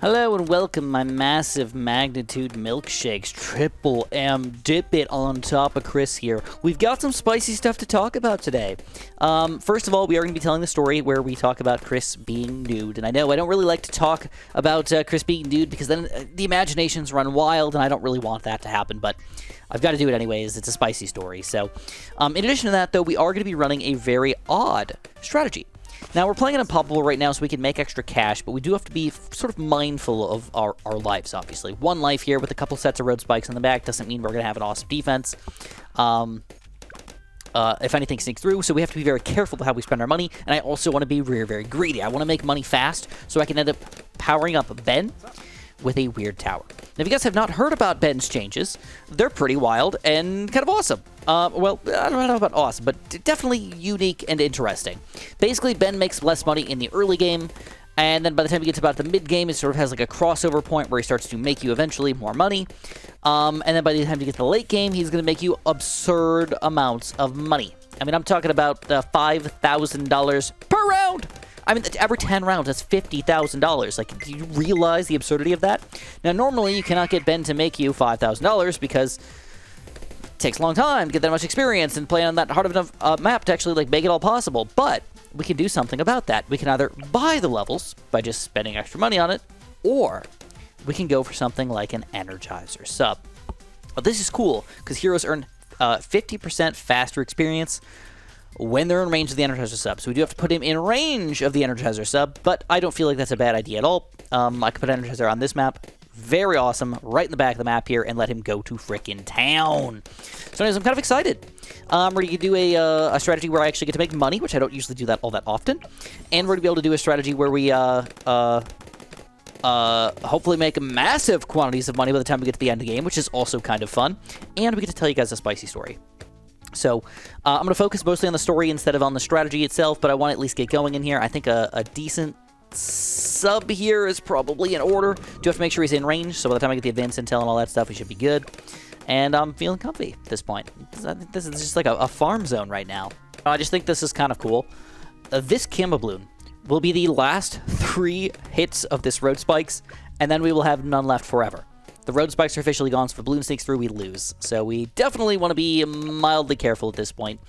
Hello and welcome, my massive magnitude milkshakes. Triple M, dip it on top of Chris here. We've got some spicy stuff to talk about today. First of all, we are going to be telling the story where we talk about Chris being nude. And I know I don't really like to talk about Chris being nude because then the imaginations run wild and I don't really want that to happen. But I've got to do it anyways. It's a spicy story. So in addition to that, though, we are going to be running a very odd strategy. Now, we're playing it unpoppable right now so we can make extra cash, but we do have to be sort of mindful of our lives, obviously. One life here with a couple sets of road spikes in the back doesn't mean we're going to have an awesome defense. If anything sneaks through, so we have to be very careful about how we spend our money, and I also want to be very, very greedy. I want to make money fast so I can end up powering up Ben with a weird tower. Now, if you guys have not heard about Ben's changes, they're pretty wild and kind of awesome. Well, I don't know about awesome, but definitely unique and interesting. Basically, Ben makes less money in the early game, and then by the time he gets about the mid-game, it sort of has like a crossover point where he starts to make you eventually more money. And then by the time you get to the late game, he's going to make you absurd amounts of money. I mean, I'm talking about $5,000 per round! I mean, every 10 rounds, that's $50,000. Like, do you realize the absurdity of that? Now, normally, you cannot get Ben to make you $5,000 because it takes a long time to get that much experience and play on that hard of a map to actually, like, make it all possible. But we can do something about that. We can either buy the levels by just spending extra money on it, or we can go for something like an Energizer sub. Well, this is cool, because heroes earn 50% faster experience when they're in range of the Energizer sub. So we do have to put him in range of the Energizer sub, but I don't feel like that's a bad idea at all. I could put Energizer on this map. Very awesome. Right in the back of the map here, and let him go to frickin' town. So anyways, I'm kind of excited. We're going to do a strategy where I actually get to make money, which I don't usually do that all that often. And we're going to be able to do a strategy where we hopefully make massive quantities of money by the time we get to the end of the game, which is also kind of fun. And we get to tell you guys a spicy story. So I'm going to focus mostly on the story instead of on the strategy itself, but I want to at least get going in here. I think a decent sub here is probably in order. Do have to make sure he's in range, so by the time I get the advanced intel and all that stuff, we should be good. And I'm feeling comfy at this point. I think this is just like a farm zone right now. I just think this is kind of cool. This camo balloon will be the last 3 hits of this road spikes, and then we will have none left forever. The road spikes are officially gone, so if a balloon sneaks through, we lose. So we definitely want to be mildly careful at this point.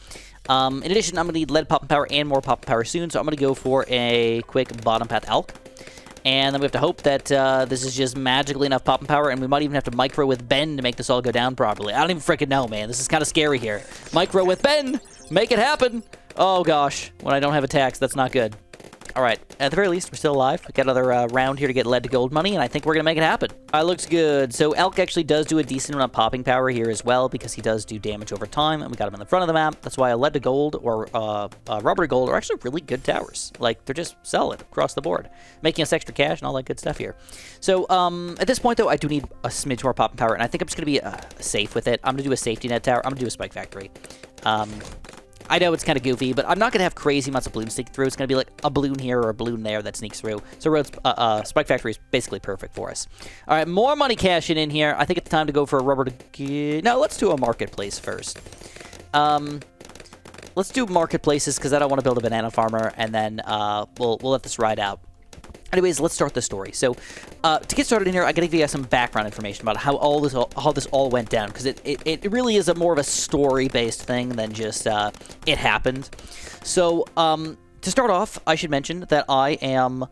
In addition, I'm going to need lead pop power and more pop power soon, so I'm going to go for a quick bottom path elk. And then we have to hope that this is just magically enough pop power, and we might even have to micro with Ben to make this all go down properly. I don't even freaking know, man. This is kind of scary here. Micro with Ben! Make it happen! Oh, gosh. When I don't have attacks, that's not good. All right, at the very least, we're still alive. We've got another round here to get lead to gold money, and I think we're going to make it happen. Looks good. So Elk actually does do a decent amount of popping power here as well, because he does do damage over time, and we got him in the front of the map. That's why a lead to gold or rubber to gold are actually really good towers. Like, they're just solid across the board, making us extra cash and all that good stuff here. So at this point, though, I do need a smidge more popping power, and I think I'm just going to be safe with it. I'm going to do a safety net tower. I'm going to do a spike factory. I know it's kind of goofy, but I'm not going to have crazy amounts of balloons sneak through. It's going to be like a balloon here or a balloon there that sneaks through. So Spike Factory is basically perfect for us. All right, more money cashing in here. I think it's time to go for a rubber to... No, let's do a marketplace first. Let's do marketplaces because I don't want to build a banana farmer, and then we'll let this ride out. Anyways, let's start the story. So, to get started in here, I gotta give you guys some background information about how this all went down, because it really is more of a story-based thing than just it happened. So, to start off, I should mention that I am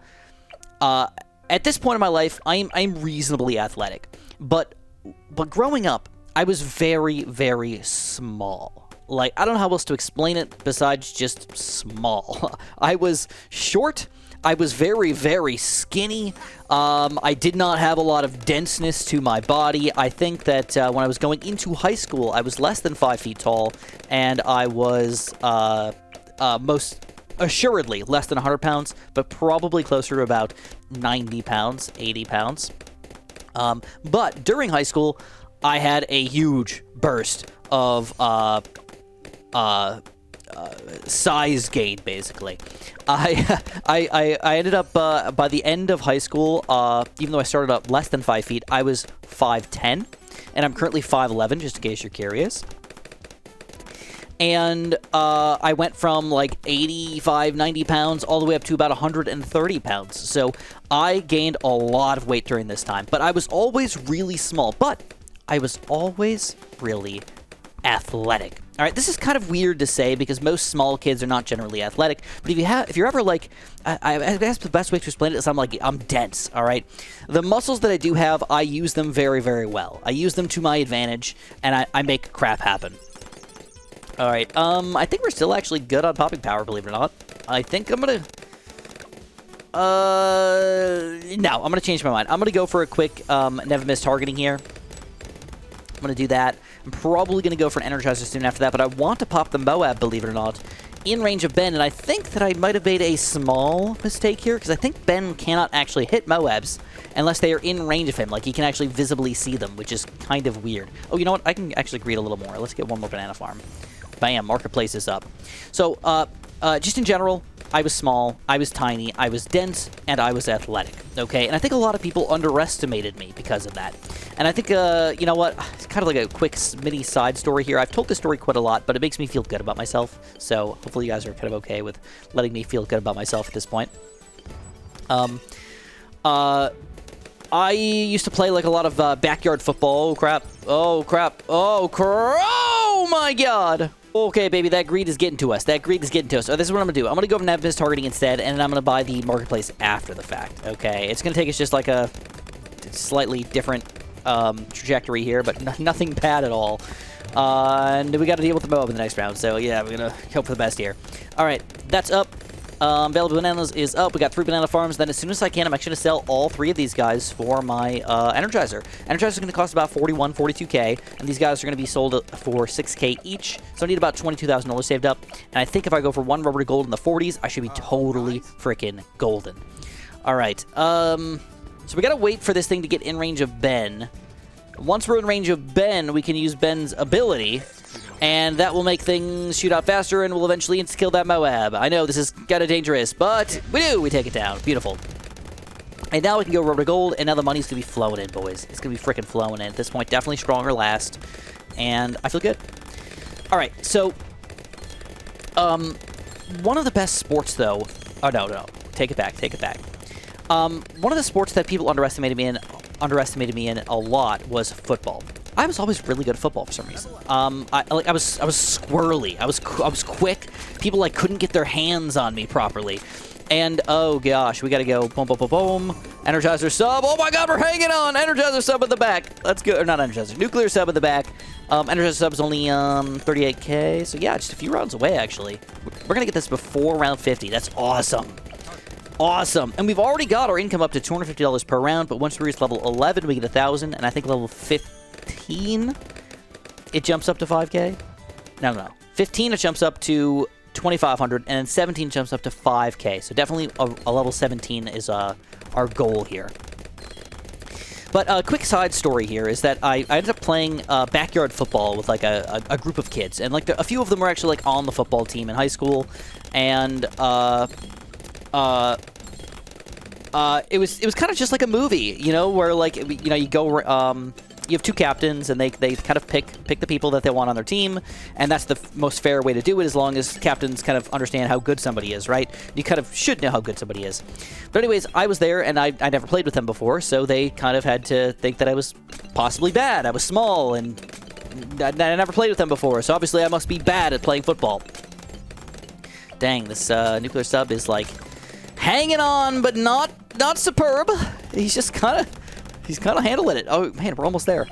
at this point in my life, I'm reasonably athletic, but growing up, I was very, very small. Like, I don't know how else to explain it besides just small. I was short. I was very, very skinny. I did not have a lot of denseness to my body. I think that when I was going into high school, I was less than 5 feet tall, and I was most assuredly less than 100 pounds, but probably closer to about 90 pounds, 80 pounds. But during high school, I had a huge burst of size gain, basically. I ended up, by the end of high school, even though I started up less than 5 feet, I was 5'10", and I'm currently 5'11", just in case you're curious. And I went from like 85, 90 pounds all the way up to about 130 pounds. So I gained a lot of weight during this time. But I was always really small. But I was always really athletic. All right, this is kind of weird to say because most small kids are not generally athletic. But if you're ever like, I guess the best way to explain it is I'm dense. All right, the muscles that I do have, I use them very, very well. I use them to my advantage, and I make crap happen. All right, I think we're still actually good on popping power, believe it or not. I think I'm gonna, no, I'm gonna change my mind. I'm gonna go for a quick never miss targeting here. I'm gonna do that. I'm probably going to go for an Energizer soon after that, but I want to pop the Moab, believe it or not, in range of Ben, and I think that I might have made a small mistake here, because I think Ben cannot actually hit Moabs unless they are in range of him. Like, he can actually visibly see them, which is kind of weird. Oh, you know what? I can actually greet a little more. Let's get one more banana farm. Bam, marketplace is up. So, just in general, I was small, I was tiny, I was dense, and I was athletic, okay? And I think a lot of people underestimated me because of that. And I think, you know what, it's kind of like a quick mini side story here. I've told this story quite a lot, but it makes me feel good about myself. So hopefully you guys are kind of okay with letting me feel good about myself at this point. I used to play like a lot of backyard football. Oh, crap. Oh, crap. Oh, oh my God. Okay, baby, that greed is getting to us. That greed is getting to us. So this is what I'm going to do. I'm going to go for Nevis targeting instead, and then I'm going to buy the marketplace after the fact. Okay, it's going to take us just like a slightly different trajectory here, but nothing bad at all. And we got to deal with the Moab in the next round, so yeah, we're going to hope for the best here. All right, that's up. Available bananas is up. We got 3 banana farms. Then as soon as I can, I'm actually going to sell all 3 of these guys for my Energizer. Energizer is going to cost about 41, 42K, and these guys are going to be sold for 6K each. So I need about $22,000 saved up. And I think if I go for 1 rubber to gold in the 40s, I should be totally freaking golden. All right. So we got to wait for this thing to get in range of Ben. Once we're in range of Ben, we can use Ben's ability. And that will make things shoot out faster and will eventually kill that Moab. I know this is kind of dangerous, but we do. We take it down. Beautiful. And now we can go rubber to gold, and now the money's going to be flowing in, boys. It's going to be freaking flowing in. At this point, definitely stronger last. And I feel good. All right, so one of the best sports, though. Oh, no. Take it back. Take it back. One of the sports that people underestimated me in a lot was football. I was always really good at football for some reason. I was squirrely. I was quick. People like couldn't get their hands on me properly. And oh gosh, we gotta go boom, boom, boom, boom. Energizer sub. Oh my God, we're hanging on. Energizer sub in the back. Let's go. Or not Energizer. Nuclear sub in the back. Energizer sub is only 38K. So yeah, just a few rounds away actually. We're gonna get this before round 50. That's awesome. Awesome. And we've already got our income up to $250 per round. But once we reach level 11, we get 1,000. And I think level 15, it jumps up to 5K. No. 15, it jumps up to 2,500, and then 17 jumps up to 5K. So definitely a level 17 is our goal here. But a quick side story here is that I ended up playing backyard football with like a group of kids, and like a few of them were actually like on the football team in high school, and it was kind of just like a movie, you know, where like you go. You have 2 captains, and they kind of pick the people that they want on their team, and that's the most fair way to do it, as long as captains kind of understand how good somebody is, right? You kind of should know how good somebody is. But anyways, I was there, and I never played with them before, so they kind of had to think that I was possibly bad. I was small, and I never played with them before, so obviously I must be bad at playing football. Dang, this nuclear sub is like hanging on, but not superb. He's just kind of... He's kind of handling it. Oh, man, we're almost there.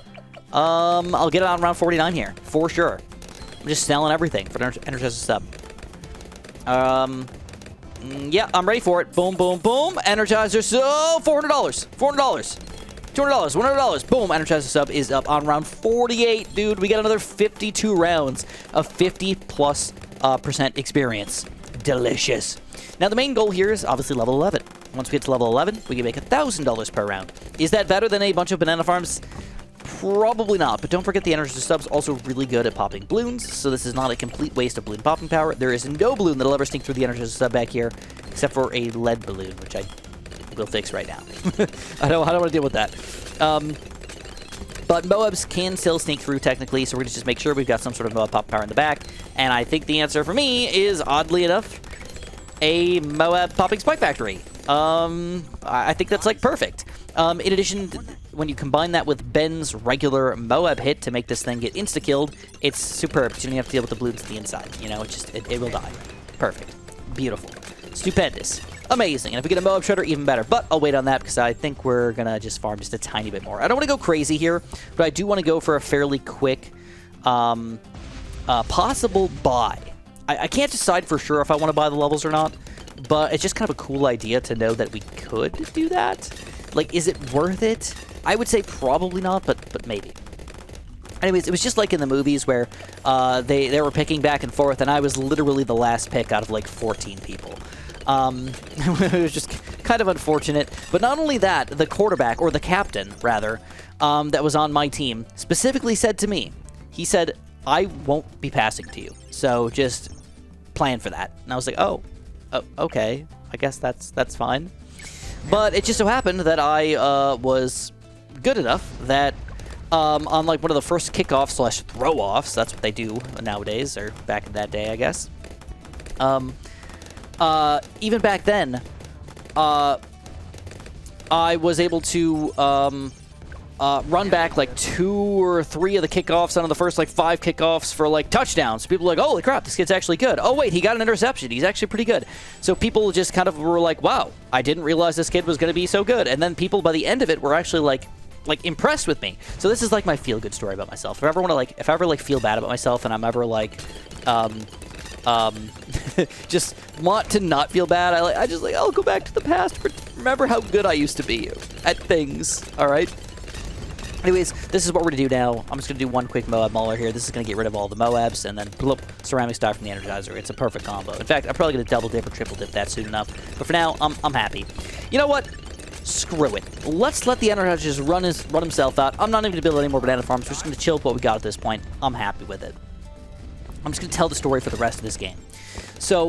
I'll get it on round 49 here, for sure. I'm just selling everything for Energizer sub. Yeah, I'm ready for it. Boom, boom, boom. Energizer sub, $400. $400. $200. $100. Boom, Energizer sub is up on round 48, dude. We got another 52 rounds of 50+% experience. Delicious. Now, the main goal here is obviously level 11. Once we get to level 11, we can make $1,000 per round. Is that better than a bunch of banana farms? Probably not, but don't forget the Energizer sub's also really good at popping balloons, so this is not a complete waste of balloon popping power. There is no balloon that'll ever sneak through the Energizer sub back here, except for a lead balloon, which I will fix right now. I don't want to deal with that. But Moabs can still sneak through technically, so we're going to just make sure we've got some sort of Moab pop power in the back. And I think the answer for me is, oddly enough, a Moab popping spike factory. I think that's, like, perfect. In addition, when you combine that with Ben's regular Moab hit to make this thing get insta-killed, it's superb. You don't have to deal with the balloons at the inside. You know, it will die. Perfect. Beautiful. Stupendous. Amazing. And if we get a Moab Shredder, even better. But I'll wait on that because I think we're going to just farm just a tiny bit more. I don't want to go crazy here, but I do want to go for a fairly quick possible buy. I can't decide for sure if I want to buy the levels or not, but it's just kind of a cool idea to know that we could do that. Like, is it worth it? I would say probably not, but maybe. Anyways, it was just like in the movies where they were picking back and forth, and I was literally the last pick out of like 14 people. It was just kind of unfortunate. But not only that, the quarterback, or the captain, rather, that was on my team, specifically said to me, he said, I won't be passing to you, so just plan for that. And I was like, oh okay, I guess that's fine. But it just so happened that I was good enough that on like one of the first kickoffs / throw-offs, that's what they do nowadays, or back in that day, I guess. Even back then, I was able to run back like 2 or 3 of the kickoffs out of the first like 5 kickoffs for like touchdowns. People were like, holy crap, this kid's actually good. Oh wait, he got an interception. He's actually pretty good. So people just kind of were like, wow, I didn't realize this kid was going to be so good. And then people by the end of it were actually like impressed with me. So this is like my feel-good story about myself. If I ever feel bad about myself and I'm ever like just want to not feel bad, I'll go back to the past, but remember how good I used to be at things. All right. Anyways, this is what we're going to do now. I'm just going to do one quick Moab Mauler here. This is going to get rid of all the Moabs, and then bloop, Ceramic Star from the Energizer. It's a perfect combo. In fact, I'm probably going to double dip or triple dip that soon enough. But for now, I'm happy. You know what? Screw it. Let's let the Energizer just run himself out. I'm not even going to build any more banana farms. We're just going to chill with what we got at this point. I'm happy with it. I'm just going to tell the story for the rest of this game. So,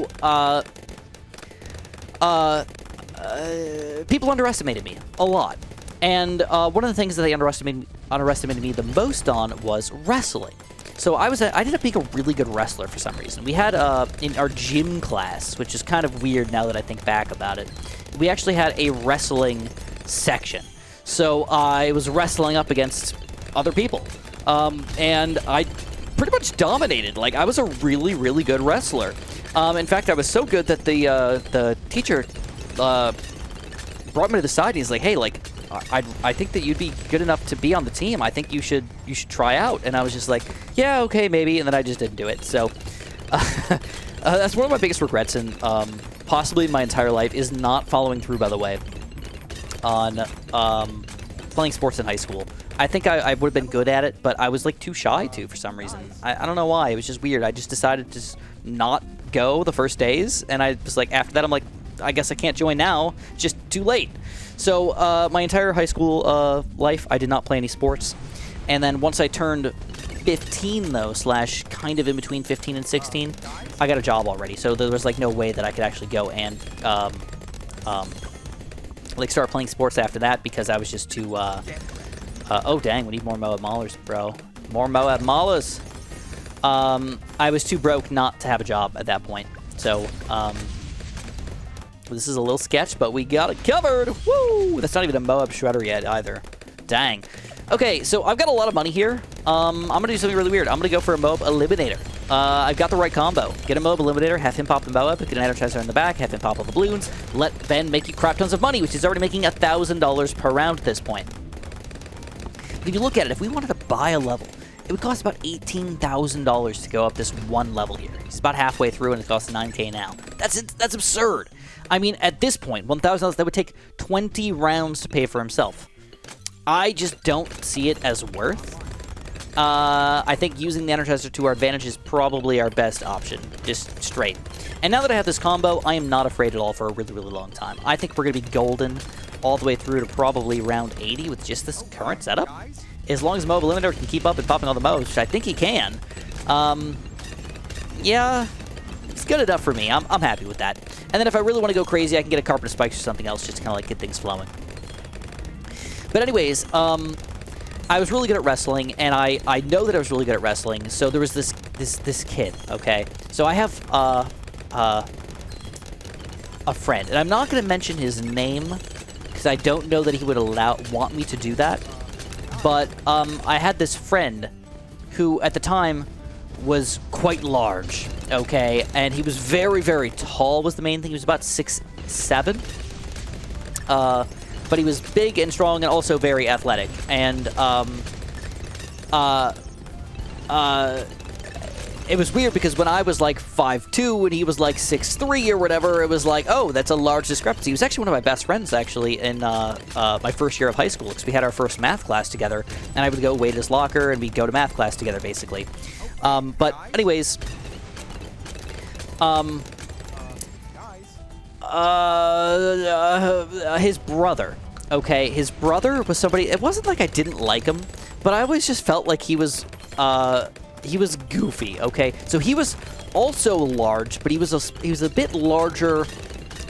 people underestimated me a lot. And one of the things that they underestimated me the most on was wrestling. So I ended up being a really good wrestler for some reason. We had, in our gym class, which is kind of weird now that I think back about it, we actually had a wrestling section. So I was wrestling up against other people. And I pretty much dominated. Like, I was a really, really good wrestler. In fact, I was so good that the teacher brought me to the side and he's like, hey, like, I think that you'd be good enough to be on the team. I think you should try out. And I was just like, yeah, okay, maybe. And then I just didn't do it. So that's one of my biggest regrets in possibly my entire life, is not following through, by the way, on playing sports in high school. I think I would have been good at it, but I was like too shy to for some reason. I don't know why. It was just weird. I just decided to just not go the first days. And I was like, after that, I'm like, I guess I can't join now. Just too late. So my entire high school life, I did not play any sports. And then once I turned 15, though, / kind of in between 15 and 16, I got a job already. So there was like no way that I could actually go and like start playing sports after that, because I was just too... oh, dang, we need more Moab Maulers, bro. More Moab Maulers. I was too broke not to have a job at that point. So... this is a little sketch, but we got it covered. Woo! That's not even a Moab Shredder yet, either. Dang. Okay, so I've got a lot of money here. I'm going to do something really weird. I'm going to go for a Moab Eliminator. I've got the right combo. Get a Moab Eliminator, have him pop the Moab, get an Energizer in the back, have him pop all the balloons, let Ben make you crap tons of money, which is already making $1,000 per round at this point. But if you look at it, if we wanted to buy a level, it would cost about $18,000 to go up this one level here. It's about halfway through, and it costs $9K now. That's absurd. I mean, at this point, $1,000, that would take 20 rounds to pay for himself. I just don't see it as worth. I think using the Energizer to our advantage is probably our best option, just straight. And now that I have this combo, I am not afraid at all for a really, really long time. I think we're going to be golden all the way through to probably round 80 with just this current setup. As long as Moab Eliminator can keep up and popping all the Moabs, which I think he can. Yeah, it's good enough for me. I'm happy with that. And then if I really want to go crazy, I can get a Carpet of Spikes or something else just to kind of like get things flowing. But anyways, I was really good at wrestling, and I know that I was really good at wrestling. So there was this this kid, okay? So I have a friend, and I'm not going to mention his name because I don't know that he would want me to do that. But I had this friend who, at the time, was quite large, okay? And he was very, very tall was the main thing. He was about 6'7". But he was big and strong and also very athletic. And it was weird because when I was like 5'2" and he was like 6'3" or whatever, it was like, oh, that's a large discrepancy. He was actually one of my best friends, actually, in my first year of high school, because we had our first math class together, and I would go wait at his locker, and we'd go to math class together, basically. But anyways, his brother, okay? His brother was somebody, it wasn't like I didn't like him, but I always just felt like he was goofy, okay? So he was also large, but he was a bit larger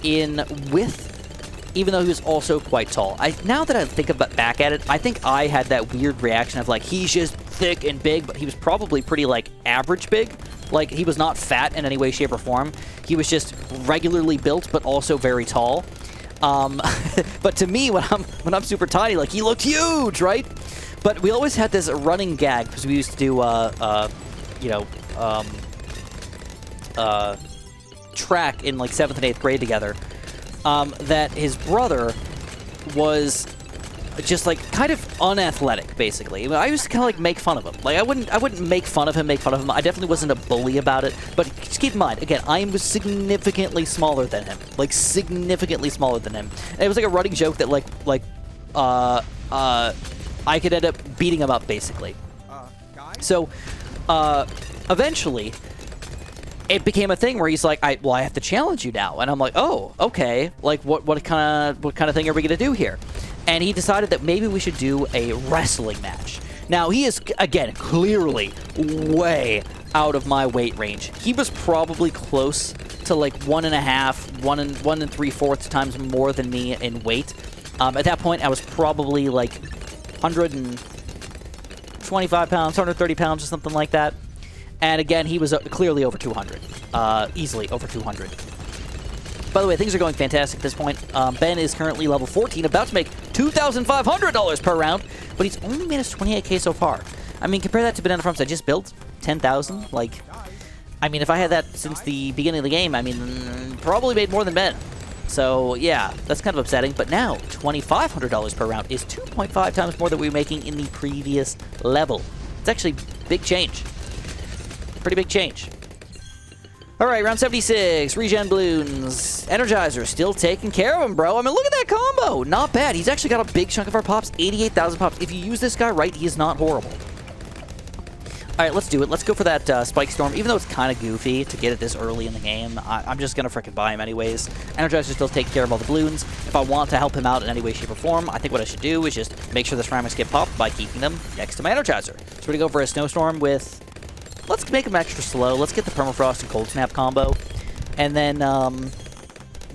in width, even though he was also quite tall. Now that I think back at it, I think I had that weird reaction of like, he's just thick and big, but he was probably pretty like average big. Like, he was not fat in any way, shape, or form. He was just regularly built, but also very tall. But to me, when I'm super tiny, like, he looked huge, right? But we always had this running gag, because we used to do, track in, like, 7th and 8th grade together, that his brother was just, like, kind of unathletic, basically. I mean, I used to kind of, like, make fun of him. Like, I wouldn't make fun of him. I definitely wasn't a bully about it. But just keep in mind, again, I am significantly smaller than him. Like, significantly smaller than him. And it was, like, a running joke that, I could end up beating him up, basically. So, eventually, it became a thing where he's like, I have to challenge you now. And I'm like, oh, okay. Like, what kind of thing are we going to do here? And he decided that maybe we should do a wrestling match. Now, he is, again, clearly way out of my weight range. He was probably close to, like, 1.5, 1 3/4 times more than me in weight. At that point, I was probably, like, 125 pounds, 130 pounds, or something like that. And again, he was clearly over 200. Easily over 200. By the way, things are going fantastic at this point. Ben is currently level 14, about to make $2,500 per round, but he's only made us 28k so far. I mean, compare that to Banana Farms I just built, 10,000. Like, I mean, if I had that since the beginning of the game, I mean, probably made more than Ben. So, yeah, that's kind of upsetting. But now, $2,500 per round is 2.5 times more than we were making in the previous level. It's actually big change. Pretty big change. All right, round 76, regen balloons. Energizer still taking care of him, bro. I mean, look at that combo. Not bad. He's actually got a big chunk of our pops, 88,000 pops. If you use this guy right, he is not horrible. All right, let's do it. Let's go for that Spike Storm. Even though it's kind of goofy to get it this early in the game, I'm just going to frickin' buy him anyways. Energizer still taking care of all the balloons. If I want to help him out in any way, shape, or form, I think what I should do is just make sure the ceramics get popped by keeping them next to my Energizer. So we're going to go for a Snowstorm with... Let's make him extra slow. Let's get the Permafrost and Cold Snap combo. And then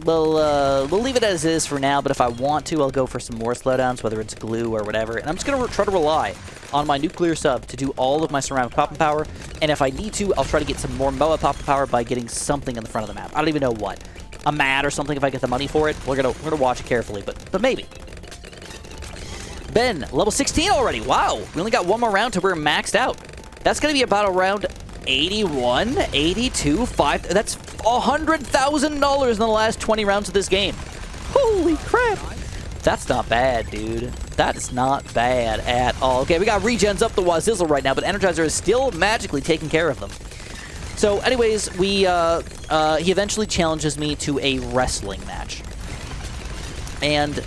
we'll leave it as is for now, but if I want to, I'll go for some more slowdowns, whether it's glue or whatever. And I'm just going to try to rely on my nuclear sub to do all of my ceramic popping power. And if I need to, I'll try to get some more MOA popping power by getting something in the front of the map. I don't even know what. A mat or something if I get the money for it. We're gonna watch it carefully, but maybe. Ben, level 16 already. Wow, we only got one more round till we're maxed out. That's going to be about around 81, 82, 5. That's $100,000 in the last 20 rounds of this game. Holy crap. That's not bad, dude. That is not bad at all. Okay, we got regens up the wazizzle right now, but Energizer is still magically taking care of them. So, anyways, he eventually challenges me to a wrestling match. And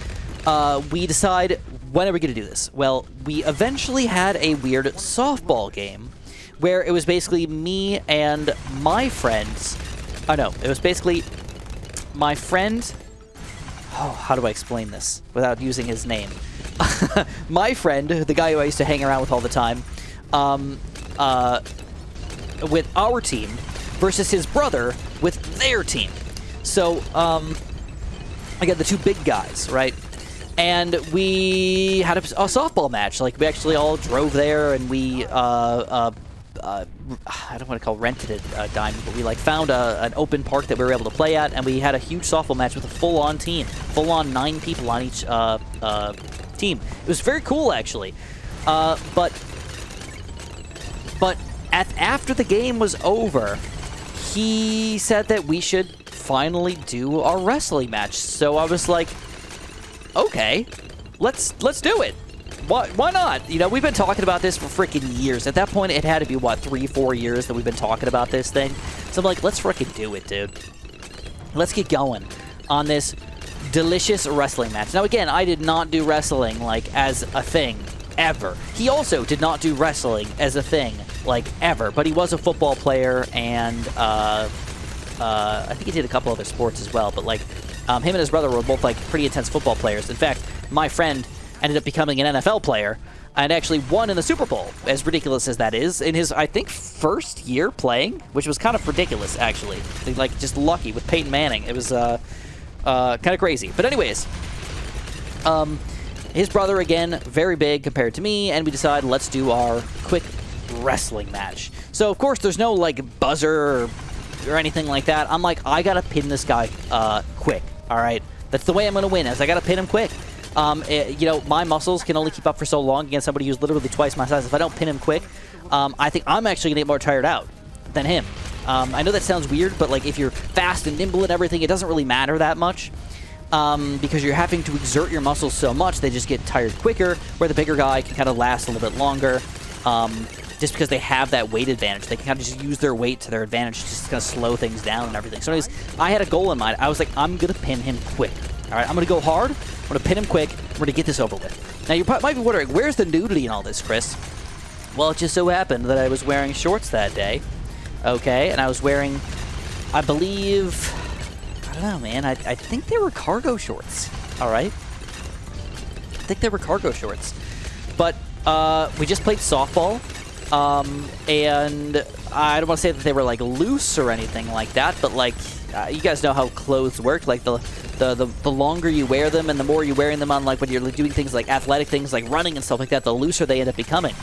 we decide, when are we going to do this? Well, we eventually had a weird softball game where it was basically me and my friends. Oh, no. It was basically my friend. Oh, how do I explain this without using his name? My friend, the guy who I used to hang around with all the time, with our team versus his brother with their team. So, again, the two big guys, right? And we had a softball match. Like, we actually all drove there, and we I don't want to call rented a diamond, but we like found an open park that we were able to play at, and we had a huge softball match with a full-on team, full-on 9 people on each team. It was very cool, actually. But after the game was over, he said that we should finally do our wrestling match. So I was like, okay, let's do it. Why not? You know, we've been talking about this for freaking years. At that point, it had to be, what, 3-4 years that we've been talking about this thing? So I'm like, let's freaking do it, dude. Let's get going on this delicious wrestling match. Now, again, I did not do wrestling, like, as a thing, ever. He also did not do wrestling as a thing, like, ever. But he was a football player, and I think he did a couple other sports as well. But, like, him and his brother were both, like, pretty intense football players. In fact, my friend ended up becoming an NFL player and actually won in the Super Bowl, as ridiculous as that is, in his, I think, first year playing, which was kind of ridiculous, actually. Like, just lucky with Peyton Manning. It was kind of crazy. But anyways, his brother, again, very big compared to me, and we decided, let's do our quick wrestling match. So, of course, there's no, like, buzzer or anything like that. I'm like, I gotta pin this guy quick, all right? That's the way I'm gonna win, is I gotta pin him quick. You know, my muscles can only keep up for so long against somebody who's literally twice my size. If I don't pin him quick, I think I'm actually gonna get more tired out than him. I know that sounds weird, but like if you're fast and nimble and everything, it doesn't really matter that much because you're having to exert your muscles so much they just get tired quicker. Where the bigger guy can kind of last a little bit longer, just because they have that weight advantage. They can kind of just use their weight to their advantage, just kind of slow things down and everything. So, anyways, I had a goal in mind. I was like, I'm gonna pin him quick. All right, I'm gonna go hard. I'm going to pin him quick. We're going to get this over with. Now, you might be wondering, where's the nudity in all this, Chris? Well, it just so happened that I was wearing shorts that day. Okay, and I was wearing, I believe, I don't know, man. I think they were cargo shorts. All right? I think they were cargo shorts. But we just played softball. And I don't want to say that they were, like, loose or anything like that. But, like, you guys know how clothes work. Like, the longer you wear them and the more you're wearing them on, like, when you're doing things like athletic things like running and stuff like that, the looser they end up becoming.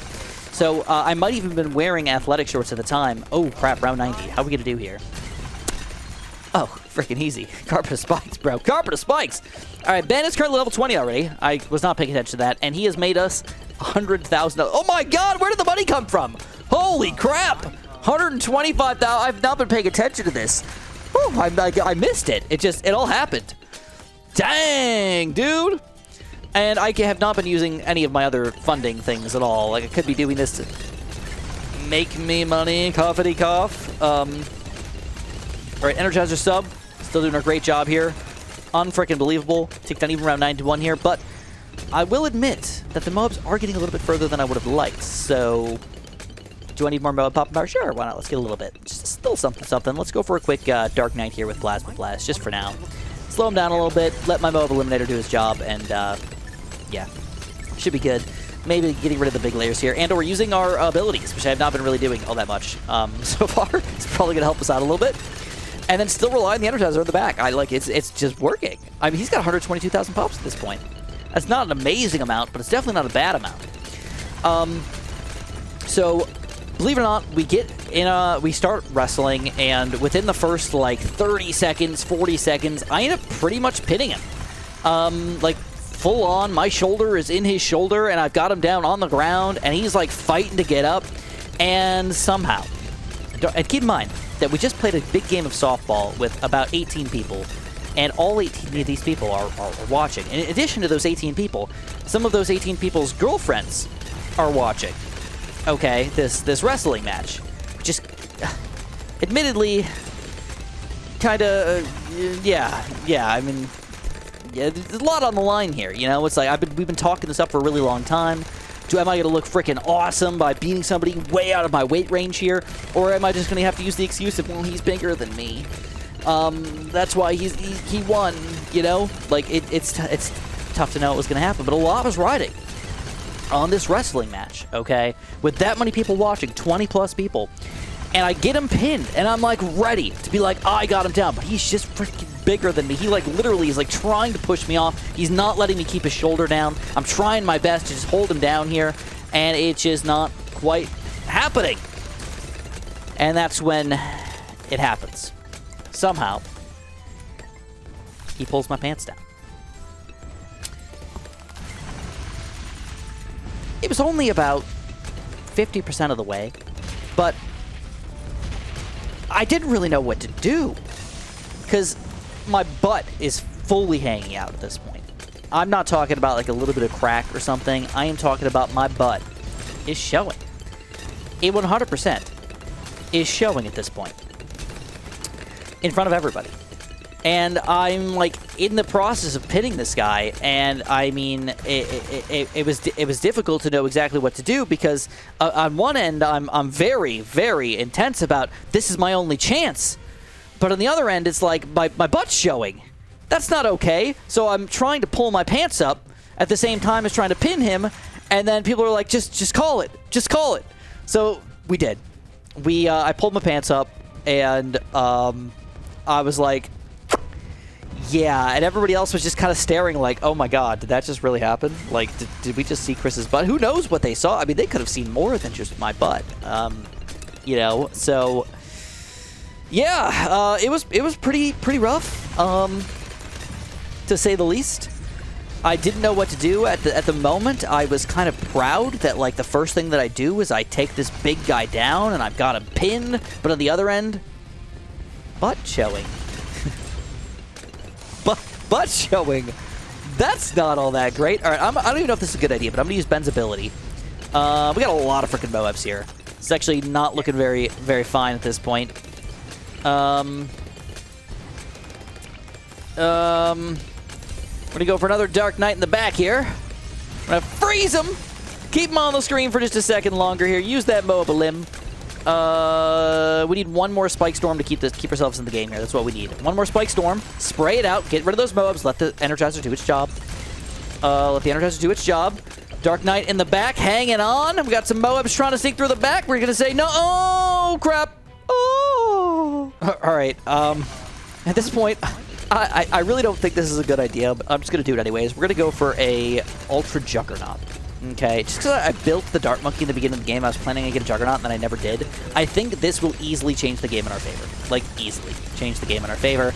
So I might even been wearing athletic shorts at the time. Oh, crap, round 90. How are we going to do here? Oh, freaking easy. Carpet of spikes, bro. Carpet of spikes. All right, Ben is currently level 20 already. I was not paying attention to that, and he has made us $100,000. Oh, my God, where did the money come from? Holy crap. $125,000. I've not been paying attention to this. Whew, I missed it. It all happened. Dang, dude. And I have not been using any of my other funding things at all. Like, I could be doing this to make me money, coughy cough. All right, Energizer sub. Still doing a great job here. Unfreaking believable. Ticked down even around 9-1 here. But I will admit that the mobs are getting a little bit further than I would have liked. So, do I need more mob pop power? Sure, why not? Let's get a little bit. Just still something. Let's go for a quick Dark Knight here with Plasma Blast, just for now. Slow him down a little bit, let my Mob Eliminator do his job, and yeah, should be good. Maybe getting rid of the big layers here, and or using our abilities, which I have not been really doing all that much so far. It's probably going to help us out a little bit. And then still rely on the Energizer in the back. It's just working. I mean, he's got 122,000 pops at this point. That's not an amazing amount, but it's definitely not a bad amount. So, believe it or not, we start wrestling, and within the first, like, 30 seconds, 40 seconds, I end up pretty much pinning him. Like, full on, my shoulder is in his shoulder, and I've got him down on the ground, and he's, like, fighting to get up, and somehow, and keep in mind that we just played a big game of softball with about 18 people, and all 18 of these people are watching. In addition to those 18 people, some of those 18 people's girlfriends are watching. Okay, this wrestling match. Just, admittedly, kind of, yeah, I mean, yeah, there's a lot on the line here, you know? It's like, we've been talking this up for a really long time. Am I going to look freaking awesome by beating somebody way out of my weight range here? Or am I just going to have to use the excuse of, well, he's bigger than me? That's why he won, you know? Like, it's tough to know what was going to happen, but a lot was riding on this wrestling match, okay? With that many people watching, 20-plus people, and I get him pinned, and I'm, like, ready to be like, I got him down, but he's just freaking bigger than me. He, like, literally is, like, trying to push me off. He's not letting me keep his shoulder down. I'm trying my best to just hold him down here, and it's just not quite happening. And that's when it happens. Somehow, he pulls my pants down. It was only about 50% of the way, but I didn't really know what to do because my butt is fully hanging out at this point. I'm not talking about like a little bit of crack or something. I am talking about my butt is showing. It 100% is showing at this point in front of everybody. And I'm like in the process of pinning this guy, and I mean, it was difficult to know exactly what to do because on one end I'm very, very intense about this is my only chance, but on the other end it's like my butt's showing. That's not okay. So I'm trying to pull my pants up at the same time as trying to pin him, and then people are like, just call it, just call it. So we did. I pulled my pants up, and I was like, yeah, and everybody else was just kind of staring like, oh my god, did that just really happen? Like, did we just see Chris's butt? Who knows what they saw? I mean, they could have seen more than just my butt. You know, so yeah, it was pretty rough, to say the least. I didn't know what to do at the moment. I was kind of proud that like the first thing that I do is I take this big guy down and I've got him pinned, but on the other end, butt showing. Butt showing. That's not all that great. All right, I don't even know if this is a good idea, but I'm going to use Ben's ability. We got a lot of freaking Moabs here. It's actually not looking very, very fine at this point. We're going to go for another Dark Knight in the back here. We're going to freeze him. Keep him on the screen for just a second longer here. Use that Moab limb. We need one more Spike Storm to keep ourselves in the game here. That's what we need. One more Spike Storm. Spray it out. Get rid of those Moabs. Let the Energizer do its job. Let the Energizer do its job. Dark Knight in the back, hanging on. We got some Moabs trying to sneak through the back. We're going to say, no. Oh, crap. Oh. All right. At this point, I really don't think this is a good idea, but I'm just going to do it anyways. We're going to go for a Ultra Juggernaut. Okay, just because I built the Dart Monkey in the beginning of the game, I was planning to get a Juggernaut, and then I never did. I think this will easily change the game in our favor. Like, easily change the game in our favor.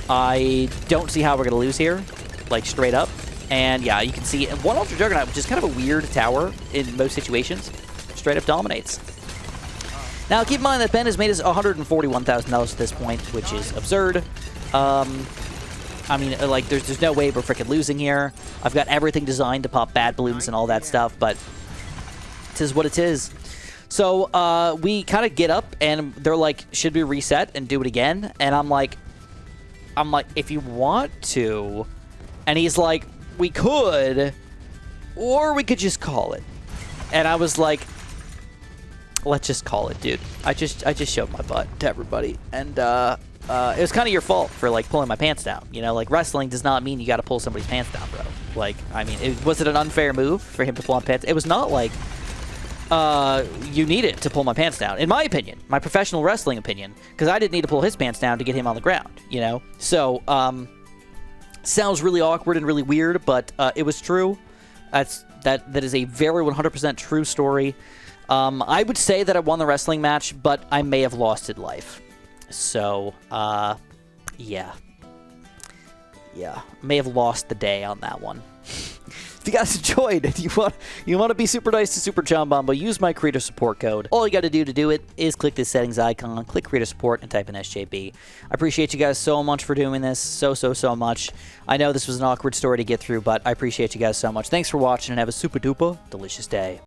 I don't see how we're going to lose here, like, straight up. And, yeah, you can see one Ultra Juggernaut, which is kind of a weird tower in most situations, straight up dominates. Now, keep in mind that Ben has made us $141,000 at this point, which is absurd. I mean, like, there's no way we're freaking losing here. I've got everything designed to pop bad balloons and all that stuff, but it is what it is. So we kind of get up, and they're like, should we reset and do it again? And I'm like, if you want to. And he's like, we could, or we could just call it. And I was like, let's just call it, dude. I just showed my butt to everybody, and it was kind of your fault for, like, pulling my pants down. You know, like, wrestling does not mean you got to pull somebody's pants down, bro. Like, I mean, was it an unfair move for him to pull my pants? It was not like you needed to pull my pants down, in my opinion, my professional wrestling opinion, because I didn't need to pull his pants down to get him on the ground, you know? So, sounds really awkward and really weird, but it was true. That is a very 100% true story. I would say that I won the wrestling match, but I may have lost in life. So, yeah. Yeah, may have lost the day on that one. If you guys enjoyed and you want to be super nice to Super John Bombo, use my creator support code. All you got to do it is click this settings icon, click creator support, and type in SJB. I appreciate you guys so much for doing this, so much. I know this was an awkward story to get through, but I appreciate you guys so much. Thanks for watching, and have a super duper delicious day.